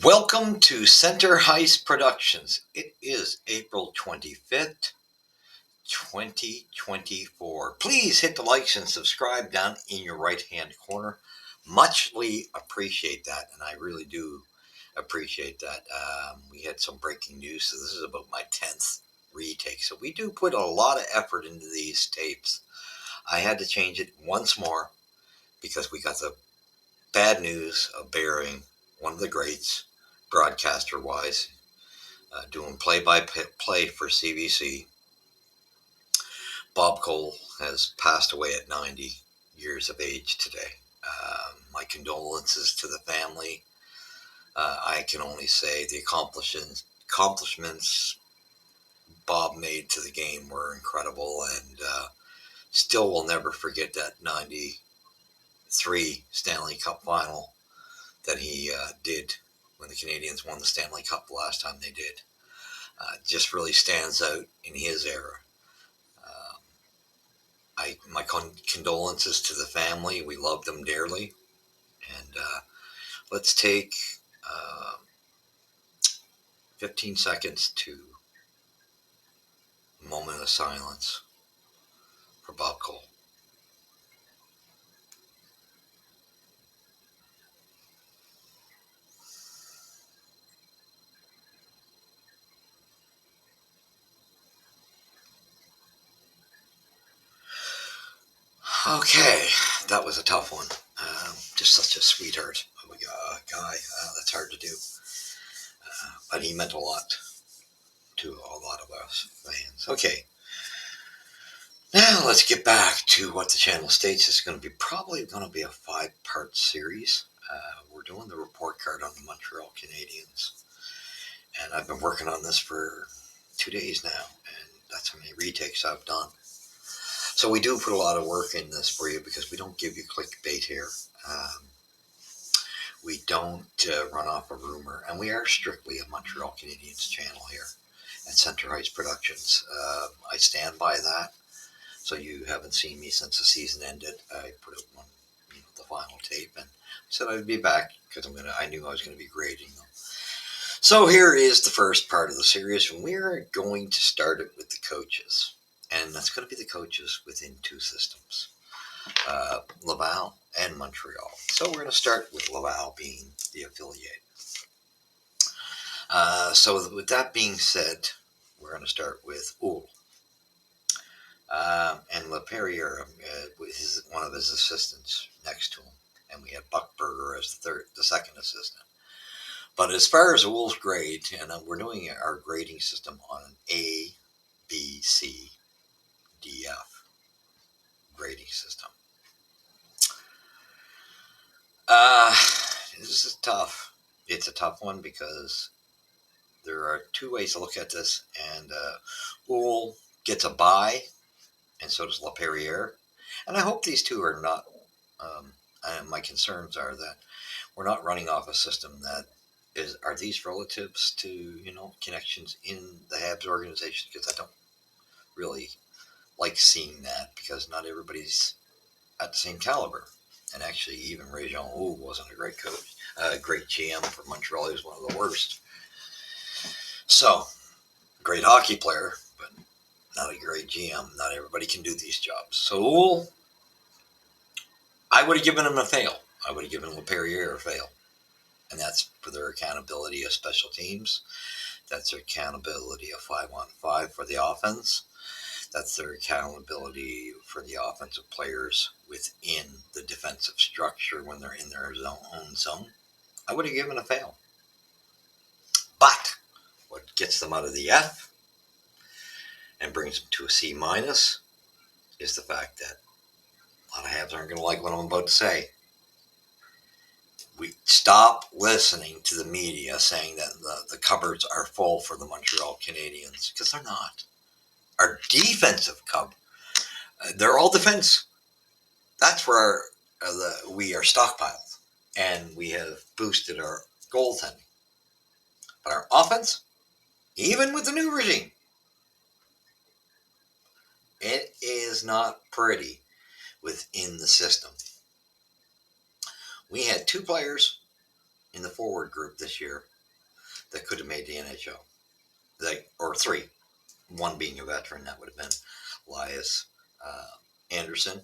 Welcome to Center Heist Productions. It is April 25th, 2024. Please hit the likes and subscribe down in your right hand corner. Muchly appreciate that, and I really do appreciate that. We had some breaking news, so this is about my 10th retake. So we do put a lot of effort into these tapes. I had to change it once more because we got the bad news of burying one of the greats, broadcaster wise, doing play by play for CBC. Bob Cole has passed away at 90 years of age today. My condolences to the family. I can only say the accomplishments Bob made to the game were incredible, and still will never forget that 93 Stanley Cup final that he did when the Canadiens won the Stanley Cup the last time they did. Just really stands out in his era. My condolences to the family. We loved them dearly, and let's take uh, 15 seconds to a moment of silence for Bob Cole. Okay, that was a tough one. Just such a sweetheart of a guy. That's hard to do, but he meant a lot to a lot of us fans. Okay, now let's get back to what the channel states is probably going to be a 5-part series. We're doing the report card on the Montreal Canadiens, and I've been working on this for 2 days now, and that's how many retakes I've done. So we do put a lot of work in this for you because we don't give you clickbait here. We don't run off a rumor, and we are strictly a Montreal Canadiens channel here at Center Heights Productions. I stand by that. So you haven't seen me since the season ended. I put up the final tape, and said I'd be back because I knew I was going to be grading them. So here is the first part of the series, and we're going to start it with the coaches, and that's going to be the coaches within two systems, Laval and Montreal. So we're going to start with Laval being the affiliate. So with that being said, we're going to start with Oul. And LaPerriere with one of his assistants next to him, and we had Buckberger as the second assistant. But as far as Oul's grade, and we're doing our grading system on an A, B, C, D, F grading system. This is tough. It's a tough one because there are two ways to look at this, and Oul gets a bye, and so does LaPerriere. And I hope these two are not. And my concerns are that we're not running off a system that are these relatives to connections in the Habs organization, because I don't really like seeing that because not everybody's at the same caliber. And actually, even Réjean Houle wasn't a great coach, great GM for Montreal. He was one of the worst. So, great hockey player, but not a great GM. Not everybody can do these jobs. So Houle, I would have given him a fail. I would have given LaPerriere a fail. And that's for their accountability of special teams. That's their accountability of 5-on-5 for the offense. That's their accountability for the offensive players within the defensive structure when they're in their own zone. I would have given a fail. But what gets them out of the F and brings them to a C- is the fact that a lot of Habs aren't going to like what I'm about to say. We stop listening to the media saying that the cupboards are full for the Montreal Canadiens, because they're not. Our defensive cupboard, they're all defense. That's where we are stockpiled, and we have boosted our goaltending. But our offense, even with the new regime, it is not pretty within the system. We had two players in the forward group this year that could have made the NHL. Or three, one being a veteran, that would have been Elias, Anderson,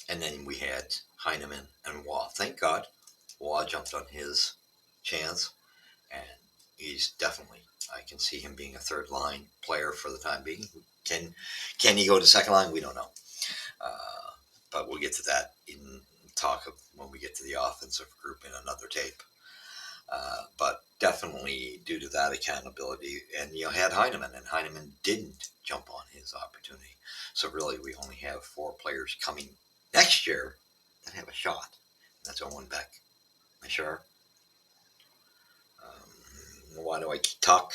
and then we had Heineman and Waugh. Thank God Waugh jumped on his chance, and he's definitely, I can see him being a third line player for the time being. Can he go to second line? We don't know. Uh, but we'll get to that in talk of when we get to the offensive group in another tape. But definitely due to that accountability, and had Heineman, and Heineman didn't jump on his opportunity. So really, we only have 4 players coming next year that have a shot. That's Owen Beck, Mashar, why do I Tuck,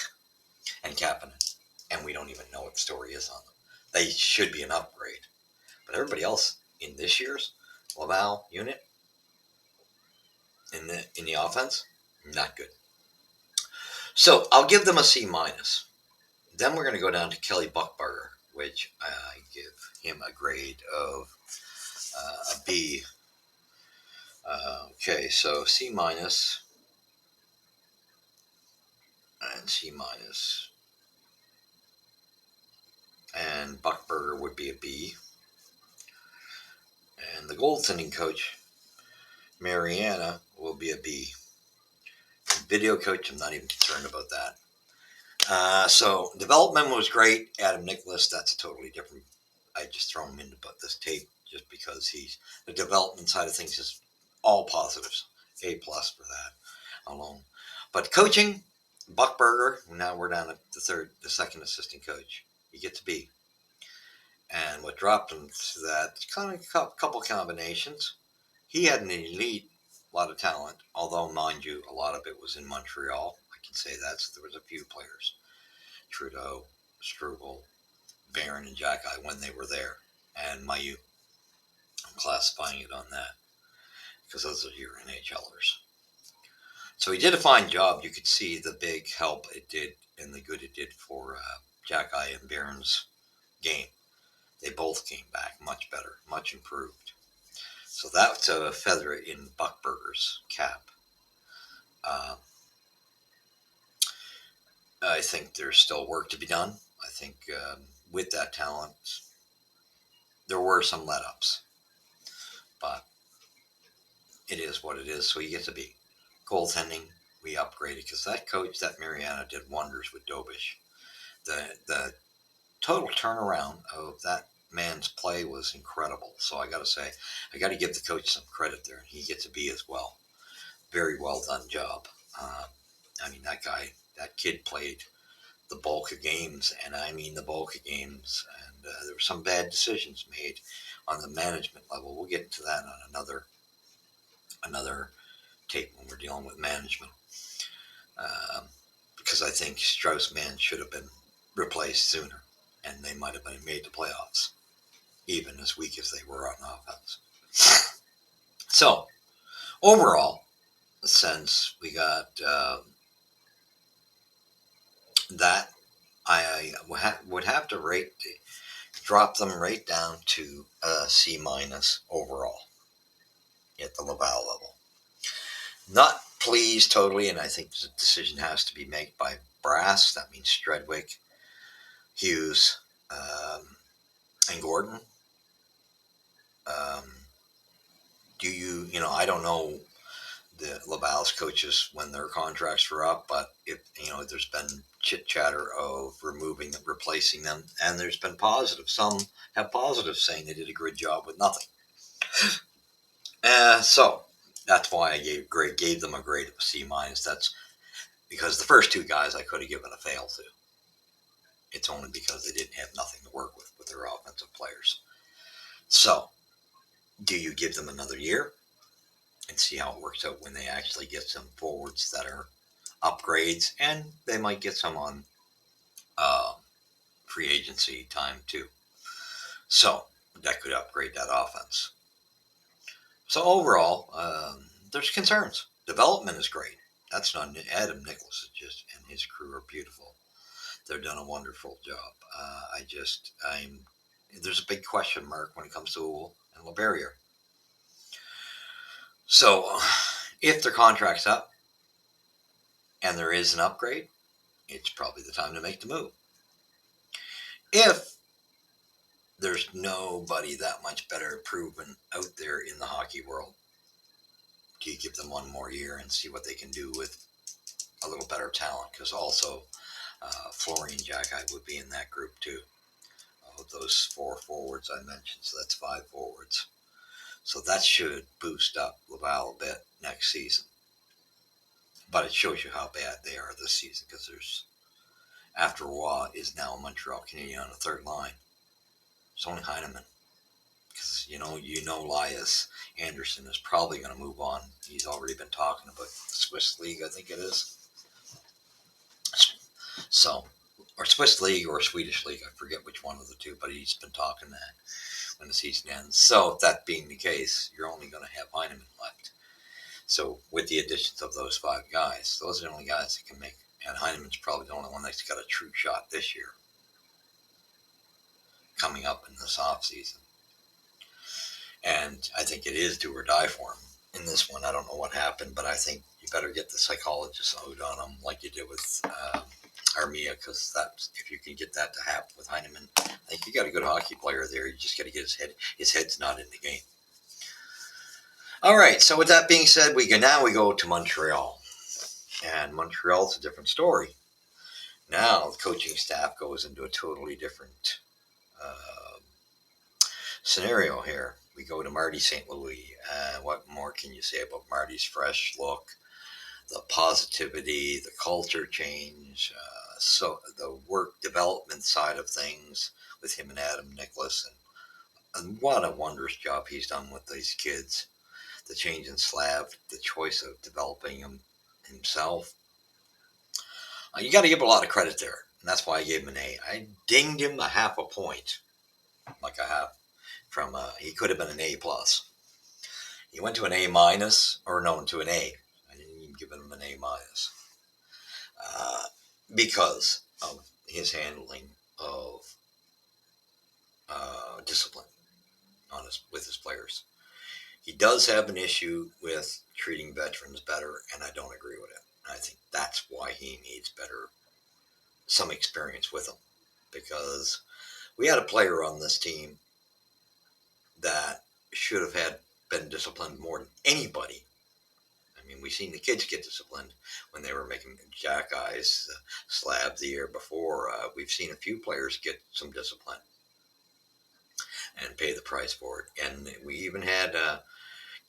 and Kapanen, and we don't even know what the story is on them. They should be an upgrade, but everybody else in this year's Laval unit in the offense, not good. So I'll give them a C minus. Then we're going to go down to Kelly Buchberger, which I give him a grade of a B. Okay, so C minus and C minus, and Buchberger would be a B. And the goaltending coach, Mariana, will be a B. Video coach, I'm not even concerned about that. So development was great. Adam Nicholas, that's a totally different. I just throw him into this tape just because the development side of things is all positives. A plus for that alone. But coaching, Buchberger. Now we're down at the second assistant coach. He gets a B. And what dropped him to that kind of a couple combinations. He had an elite lot of talent, although mind you, a lot of it was in Montreal. I can say that. So there was a few players. Trudeau, Struble, Barron, and Jack-Eye when they were there, and Mayu. I'm classifying it on that because those are your NHLers. So he did a fine job. You could see the big help it did and the good it did for Jack-Eye and Barron's game. They both came back much better, much improved. So that's a feather in Buchberger's cap. I think there's still work to be done. I think with that talent, there were some let-ups. But it is what it is. So he gets a B. Goaltending, we upgraded because that coach, that Mariana, did wonders with Dobish. The total turnaround of that man's play was incredible. So I got to say, I got to give the coach some credit there. He gets a B as well. Very well done job. I mean, that kid played the bulk of games, and I mean the bulk of games. And there were some bad decisions made on the management level. We'll get into that on another tape when we're dealing with management. Because I think Strauss-Mann should have been replaced sooner, and they might have been made the playoffs, even as weak as they were on offense. So, overall, since we got that, I would have to drop them right down to a C minus overall at the Laval level. Not pleased totally, and I think the decision has to be made by brass. That means Stredwick, Hughes, and Gordon. Um, I don't know the Laval's coaches when their contracts were up, but there's been chit chatter of replacing them, and there's been positive. Some have positives saying they did a good job with nothing. So that's why I gave them a grade of C minus. That's because the first 2 guys I could have given a fail to. It's only because they didn't have nothing to work with their offensive players. So, do you give them another year and see how it works out when they actually get some forwards that are upgrades, and they might get some on free agency time too. So that could upgrade that offense. So overall, there's concerns. Development is great. That's not Adam Nicholas and his crew are beautiful. They've done a wonderful job. There's a big question mark when it comes to Uhl and LeBarriere. So if their contract's up, and there is an upgrade, it's probably the time to make the move. If there's nobody that much better proven out there in the hockey world, do you give them one more year and see what they can do with a little better talent? Because also, Florian Jackeye would be in that group too, of those 4 forwards I mentioned. So that's 5 forwards. So that should boost up Laval a bit next season. But it shows you how bad they are this season, because there's, after Roy is now a Montreal Canadian on the third line. It's only Heineman. Because Elias Anderson is probably going to move on. He's already been talking about the Swiss League, I think it is. So, or Swiss League or Swedish League, I forget which one of the two, but he's been talking that when the season ends. So, that being the case, you're only going to have Heineman left. So, with the additions of those 5 guys, those are the only guys that can make. And Heineman's probably the only one that's got a true shot this year, coming up in this off season. And I think it is do or die for him in this one. I don't know what happened, but I think you better get the psychologist out on him like you did with Armia, because that's, if you can get that to happen with Heineman, I think you got a good hockey player there. You just got to get his head. His head's not in the game. All right. So with that being said, we go to Montreal, and Montreal's a different story. Now the coaching staff goes into a totally different scenario here. We go to Marty St. Louis. What more can you say about Marty's fresh look, the positivity, the culture change, so the work development side of things with him and Adam Nicholas, and what a wondrous job he's done with these kids. The change in Slav, the choice of developing him himself. You got to give a lot of credit there, and that's why I gave him an A. I dinged him a half a point, like I have from. He could have been an A plus. He went to an A minus, or no, to an A. I didn't even give him an A minus because of his handling of discipline with his players. He does have an issue with treating veterans better, and I don't agree with it. I think that's why he needs some experience with them, because we had a player on this team that should have been disciplined more than anybody. I mean, we've seen the kids get disciplined when they were making jack eyes, slab the year before. We've seen a few players get some discipline and pay the price for it. And we even had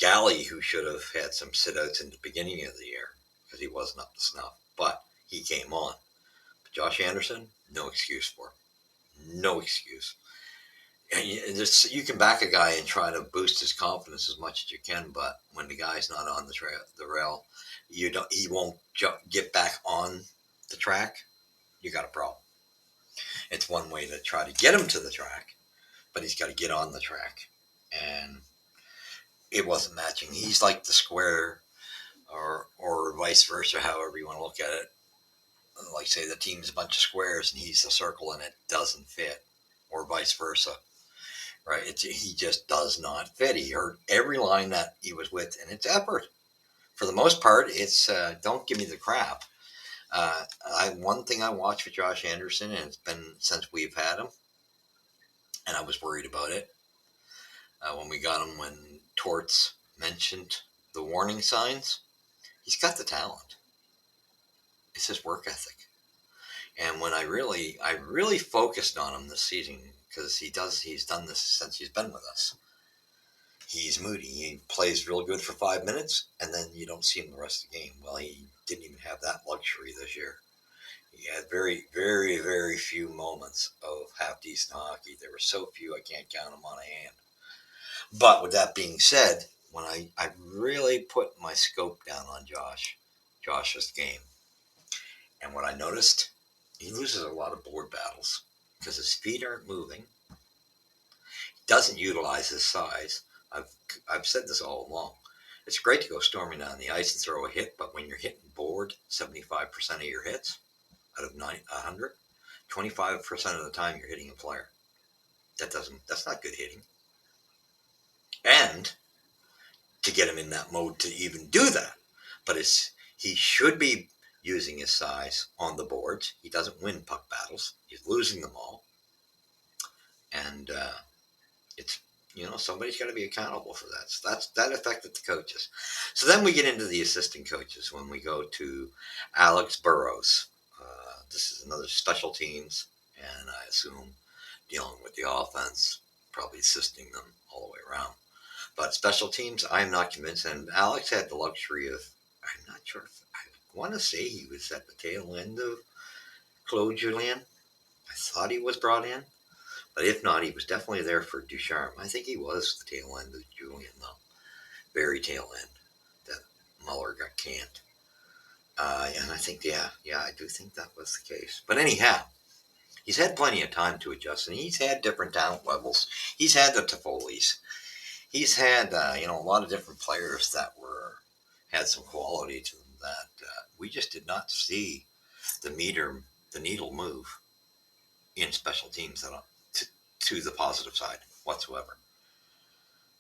Galley, who should have had some sit-outs in the beginning of the year because he wasn't up to snuff. But he came on. But Josh Anderson, no excuse for him. No excuse. And you can back a guy and try to boost his confidence as much as you can, but when the guy's not on the rail, he won't get back on the track. You got a problem. It's one way to try to get him to the track, but he's got to get on the track, and it wasn't matching. He's like the square, or vice versa, however you want to look at it. Like, say the team's a bunch of squares and he's the circle and it doesn't fit, or vice versa. Right? He just does not fit. He hurt every line that he was with, and it's effort. For the most part, it's don't give me the crap. One thing I watched with Josh Anderson, and it's been since we've had him, and I was worried about it when we got him, when Torts mentioned the warning signs. He's got the talent. It's his work ethic. And when I really focused on him this season, because he's done this since he's been with us. He's moody. He plays real good for 5 minutes, and then you don't see him the rest of the game. Well, he didn't even have that luxury this year. He had very, very, very few moments of half-decent hockey. There were so few, I can't count them on a hand. But with that being said, when I really put my scope down on Josh's game, and what I noticed, he loses a lot of board battles because his feet aren't moving. He doesn't utilize his size. I've said this all along. It's great to go storming down the ice and throw a hit, but when you're hitting board 75% of your hits out of 100, 25% of the time you're hitting a player. That's not good hitting. And to get him in that mode to even do that, but he should be using his size on the boards. He doesn't win puck battles. He's losing them all. And it's, somebody's got to be accountable for that. So that affected the coaches. So then we get into the assistant coaches when we go to Alex Burrows. This is another special teams, and I assume dealing with the offense, probably assisting them all the way around. But special teams, I'm not convinced. And Alex had the luxury of, I'm not sure if I want to say he was at the tail end of Claude Julien. I thought he was brought in. But if not, he was definitely there for Ducharme. I think he was the tail end of Julien, though. Very tail end that Muller got canned. And I think, yeah, I do think that was the case. But anyhow, he's had plenty of time to adjust, and he's had different talent levels. He's had the Toffolis. He's had, a lot of different players that had some quality to them that we just did not see the needle move in special teams to the positive side whatsoever.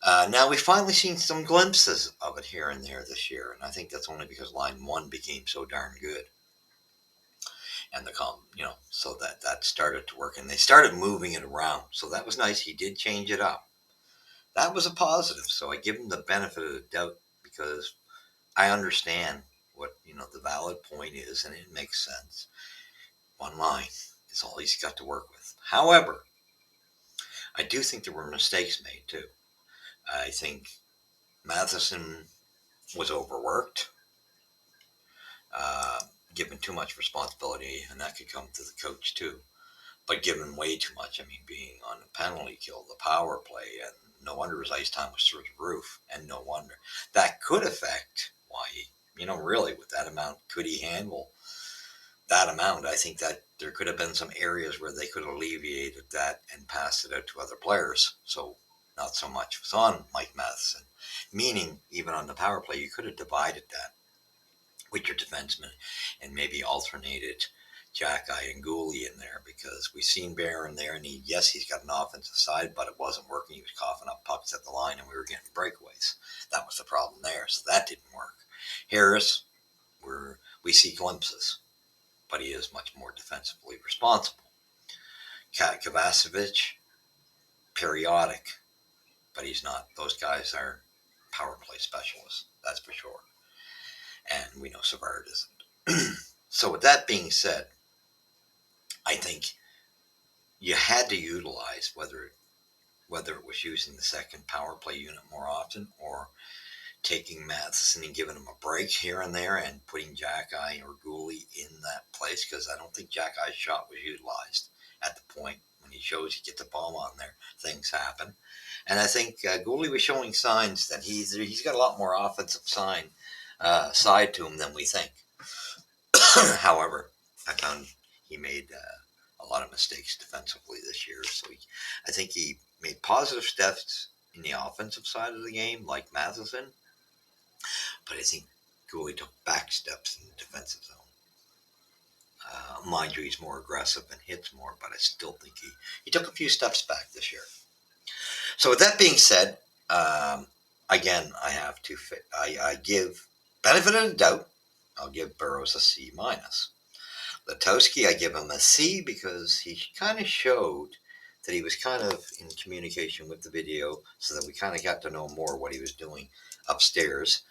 Now we've finally seen some glimpses of it here and there this year, and I think that's only because line one became so darn good, and so that started to work, and they started moving it around. So that was nice. He did change it up. That was a positive. So I give him the benefit of the doubt because I understand what the valid point is, and it makes sense. One line is all he's got to work with. However, I do think there were mistakes made too. I think Matheson was overworked, uh, given too much responsibility, and that could come to the coach too. But given way too much, I mean, being on the penalty kill, the power play, and no wonder his ice time was through the roof, and no wonder. That could affect why really with that amount, could he handle that amount? I think that there could have been some areas where they could have alleviated that and passed it out to other players. So not so much was on Mike Matheson. Meaning, even on the power play, you could have divided that with your defenseman and maybe alternated Jacky and Gooley in there, because we've seen Barron there, and he's got an offensive side, but it wasn't working. He was coughing up pucks at the line, and we were getting breakaways. That was the problem there, so that didn't work. Harris, we see glimpses, but he is much more defensively responsible. Kovacevic, periodic, but he's not. Those guys are power play specialists, that's for sure. And we know Savard isn't. So with that being said, I think you had to utilize whether it was using the second power play unit more often or taking Matheson and giving him a break here and there and putting Jacky or Gooley in that place, because I don't think Jacky's shot was utilized at the point when he shows he gets a bomb on there. Things happen. And I think Gooley was showing signs that he's got a lot more offensive side to him than we think. However, I found he made a lot of mistakes defensively this year. So I think he made positive steps in the offensive side of the game, like Matheson. But I think Gooley took back steps in the defensive zone. Mind you, he's more aggressive and hits more, but I still think he took a few steps back this year. So with that being said, again, I give benefit of the doubt. I'll give Burrows a C minus. Latowski, I give him a C because he kind of showed that he was kind of in communication with the video, so that we kind of got to know more what he was doing upstairs.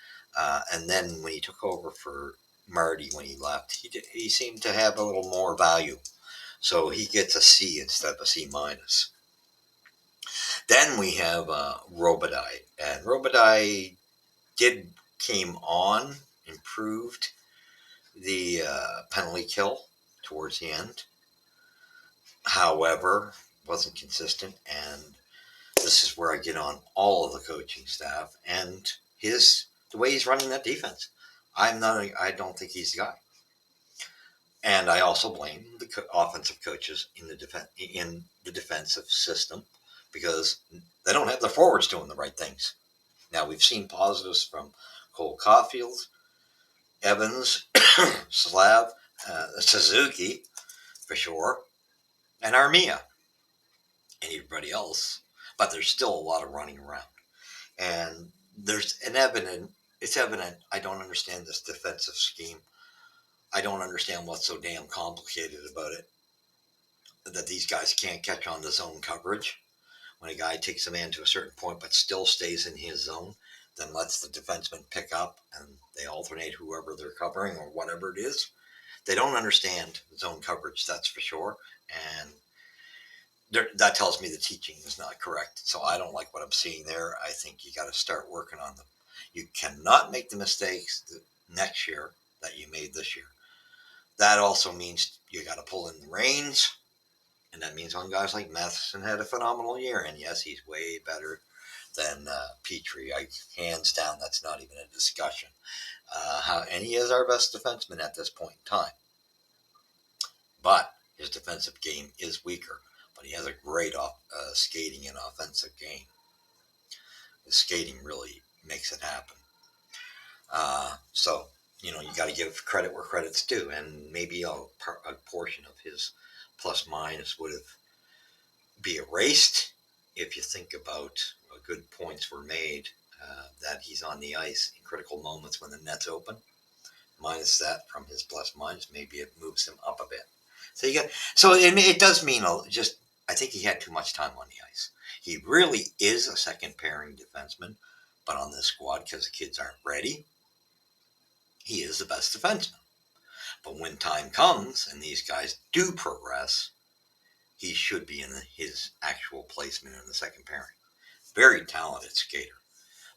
And then when he took over for Marty when he left, he seemed to have a little more value. So he gets a C instead of a C minus. Then we have Robitaille. And Robitaille came on, improved the penalty kill towards the end. However, wasn't consistent, and this is where I get on all of the coaching staff and the way he's running that defense. I don't think he's the guy, and I also blame the offensive coaches in the defensive system because they don't have their forwards doing the right things. Now we've seen positives from Cole Caulfield, Evans, Slav, Suzuki for sure, and Armia. And everybody else, but there's still a lot of running around. And it's evident I don't understand this defensive scheme. I don't understand what's so damn complicated about it that these guys can't catch on the zone coverage. When a guy takes a man to a certain point but still stays in his zone, then lets the defenseman pick up and they alternate whoever they're covering or whatever it is. They don't understand zone coverage, that's for sure. And that tells me the teaching is not correct. So I don't like what I'm seeing there. I think you got to start working on them. You cannot make the mistakes next year that you made this year. That also means you got to pull in the reins. And that means on guys like Matheson had a phenomenal year. And yes, he's way better than Petrie. Hands down, that's not even a discussion. And he is our best defenseman at this point in time. But his defensive game is weaker. But he has a great skating and offensive game. His skating really makes it happen. So, you got to give credit where credit's due. And maybe a portion of his plus minus would have be erased if you think about good points were made that he's on the ice in critical moments when the net's open. Minus that from his plus minus, maybe it moves him up a bit. So it does mean just I think he had too much time on the ice. He really is a second pairing defenseman, but on this squad because the kids aren't ready, he is the best defenseman. But when time comes and these guys do progress, he should be in his actual placement in the second pairing. Very talented skater,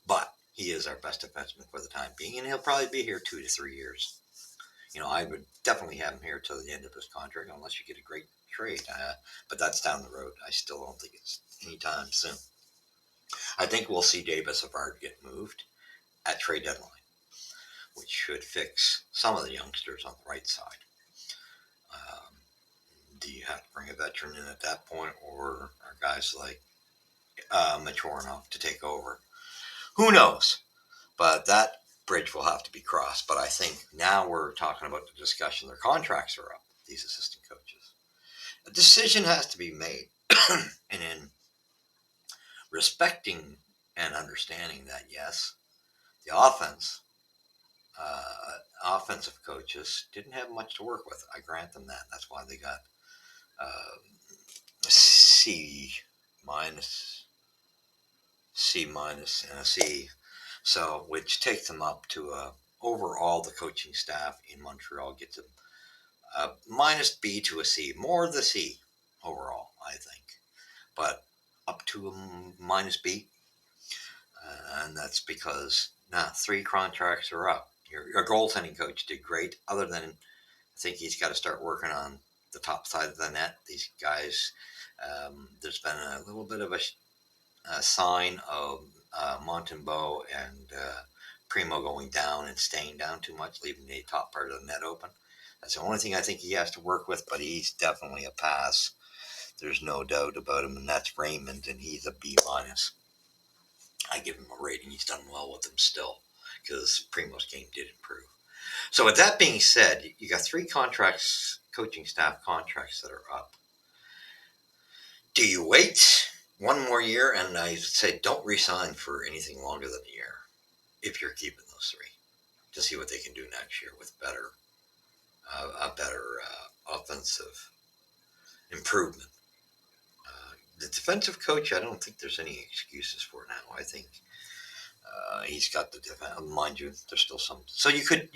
but he is our best defenseman for the time being, and he'll probably be here 2 to 3 years. I would definitely have him here till the end of his contract, unless you get a great trade. But that's down the road. I still don't think it's anytime soon. I think we'll see Davis Savard get moved at trade deadline, which should fix some of the youngsters on the right side. Do you have to bring a veteran in at that point, or are guys like mature enough to take over? Who knows? But that bridge will have to be crossed. But I think now we're talking about the discussion. Their contracts are up, these assistant coaches. A decision has to be made. And in respecting and understanding that, yes, the offensive coaches didn't have much to work with. I grant them that. That's why they got a C minus, C minus, and a C. So, which takes them up to overall the coaching staff in Montreal gets a minus B to a C, more the C overall, I think, but up to a minus B, and that's because now 3 contracts are up. Your goaltending coach did great, other than I think he's got to start working on the top side of the net. These guys, there's been a little bit of a sign of Montembeault and Primo going down and staying down too much, leaving the top part of the net open. That's the only thing I think he has to work with, but he's definitely a pass. There's no doubt about him, and that's Raymond, and he's a B minus. I give him a rating. He's done well with him still because Primo's game did improve. So with that being said, you got 3 contracts, coaching staff contracts that are up. Do you wait one more year? And I say don't resign for anything longer than a year if you're keeping those 3 to see what they can do next year with a better offensive improvement. The defensive coach, I don't think there's any excuses for now. I think he's got the defense. Mind you, there's still some. So you could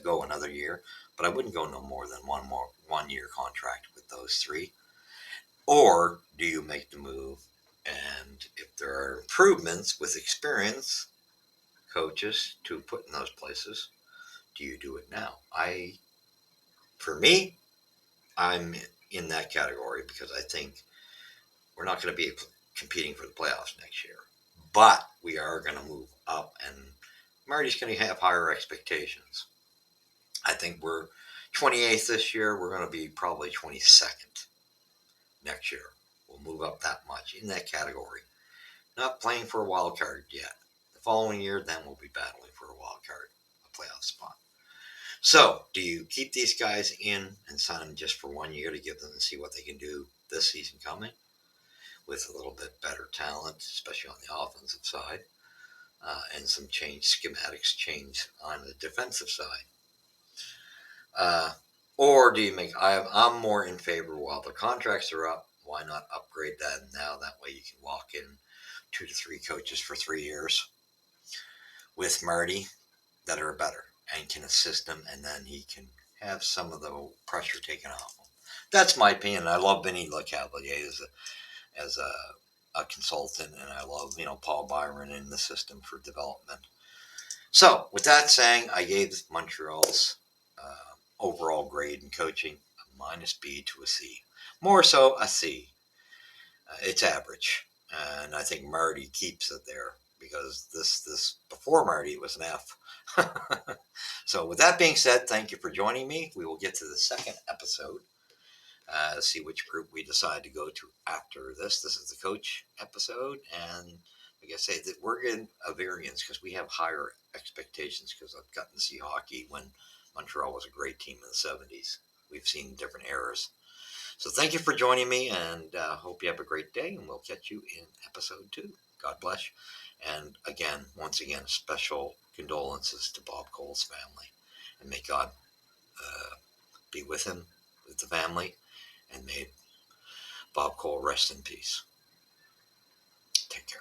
go another year, but I wouldn't go no more than 1 year contract with those 3. Or do you make the move? And if there are improvements with experience coaches to put in those places, do you do it now? For me, I'm in that category because I think we're not going to be competing for the playoffs next year, but we are going to move up, and Marty's going to have higher expectations. I think we're 28th this year. We're going to be probably 22nd next year. We'll move up that much in that category. Not playing for a wild card yet. The following year, then we'll be battling for a wild card, a playoff spot. So, do you keep these guys in and sign them just for 1 year to give them and see what they can do this season coming with a little bit better talent, especially on the offensive side, and some schematics change on the defensive side? Uh, or do you make? I'm more in favor while the contracts are up. Why not upgrade that now? That way you can walk in 2 to 3 coaches for 3 years with Marty that are better and can assist him, and then he can have some of the pressure taken off him. That's my opinion. I love Vinny Lecavalier as a consultant, and I love Paul Byron in the system for development. So, with that saying, I gave Montreal's overall grade in coaching a minus B to a C. More so, a C. It's average, and I think Marty keeps it there because this before Marty it was an F. So, with that being said, thank you for joining me. We will get to the second episode. See which group we decide to go to after this. This is the coach episode, and like I say, that we're getting a variance because we have higher expectations because I've gotten to see hockey when Montreal was a great team in the 70s. We've seen different eras. So thank you for joining me, and hope you have a great day, and we'll catch you in episode 2. God bless. And again, once again, special condolences to Bob Cole's family, and may God be with him, with the family, and may Bob Cole rest in peace. Take care.